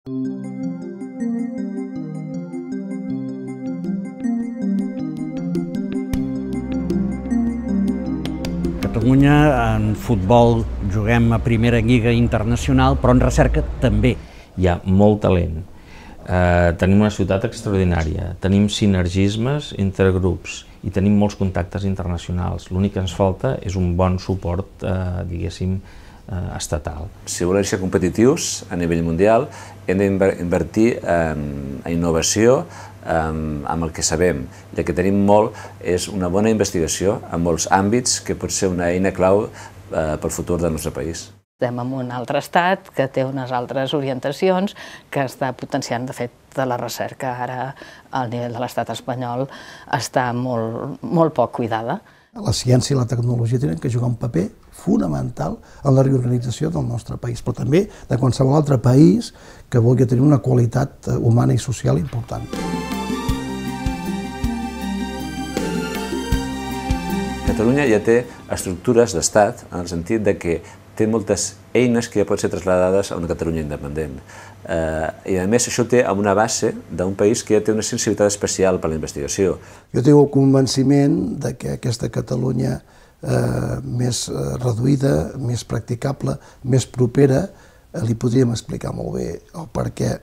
Catalunya en futbol juguem a primera lliga internacional, però en recerca també. Hi ha molt talent, tenim una ciutat extraordinària, tenim sinergismes entre grups i tenim molts contactes internacionals. L'únic que ens falta és un bon suport, diguéssim, estatal. Si volem ser competitius a nivell mundial, hem d'invertir en innovació, amb el que sabem. I el que tenim molt és una bona investigació en molts àmbits que pot ser una eina clau pel futur del nostre país. Estem en un altre estat que té unes altres orientacions, que està potenciant, de fet, de la recerca. Ara, al nivell de l'estat espanyol, està molt poc cuidada. La ciència i la tecnologia tenen que jugar un paper fonamental en la reorganització del nostre país, però també de qualsevol altre país que vulgui tenir una qualitat humana i social important. Catalunya ja té estructures d'estat en el sentit que té moltes eines que ja poden ser traslladades a una Catalunya independent. I a més això té una base d'un país que ja té una sensibilitat especial per la investigació. Jo tinc el convenciment que aquesta Catalunya més reduïda, més practicable, més propera, li podríem explicar molt bé el per què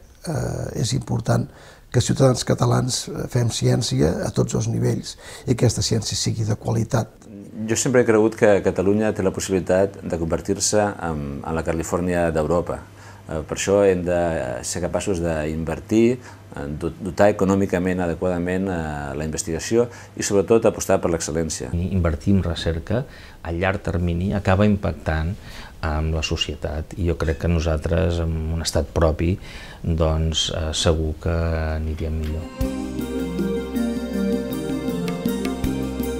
és important que ciutadans catalans fem ciència a tots els nivells i que aquesta ciència sigui de qualitat. Jo sempre he cregut que Catalunya té la possibilitat de convertir-se en la Califòrnia d'Europa. Per això hem de ser capaços d'invertir, dotar econòmicament adequadament la investigació i sobretot apostar per l'excel·lència. Invertir en recerca a llarg termini acaba impactant amb la societat i jo crec que nosaltres, amb un estat propi, doncs segur que aniríem millor.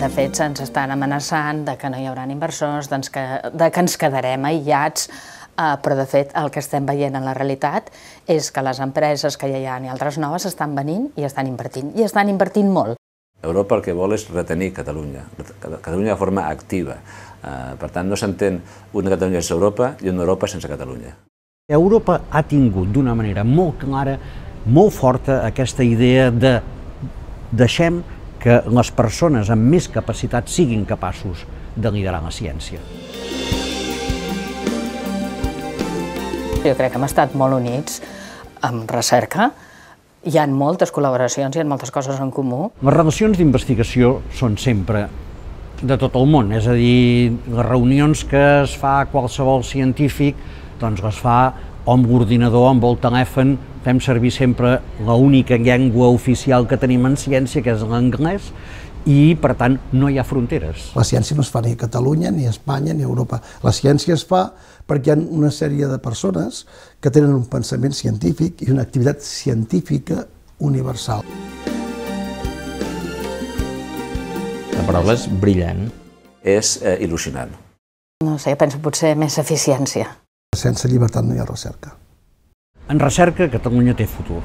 De fet, se'ns estan amenaçant que no hi haurà inversors, que ens quedarem aïllats, però de fet el que estem veient en la realitat és que les empreses que ja hi ha i altres noves estan venint i estan invertint molt. Europa el que vol és retenir Catalunya de forma activa. Per tant, no s'entén una Catalunya sense Europa i una Europa sense Catalunya. Europa ha tingut d'una manera molt clara, molt forta, aquesta idea de deixem que les persones amb més capacitat siguin capaços de liderar la ciència. Jo crec que hem estat molt units en recerca, hi ha moltes col·laboracions, hi ha moltes coses en comú. Les relacions d'investigació són sempre de tot el món, és a dir, les reunions que es fa qualsevol científic, doncs les fa o amb l'ordinador o amb el telèfon, fem servir sempre l'única llengua oficial que tenim en ciència, que és l'anglès, i, per tant, no hi ha fronteres. La ciència no es fa ni a Catalunya, ni a Espanya, ni a Europa. La ciència es fa perquè hi ha una sèrie de persones que tenen un pensament científic i una activitat científica universal. La paraula és brillant. És il·lusionant. No sé, penso potser més eficiència. Sense llibertat no hi ha recerca. En recerca, Catalunya té futur.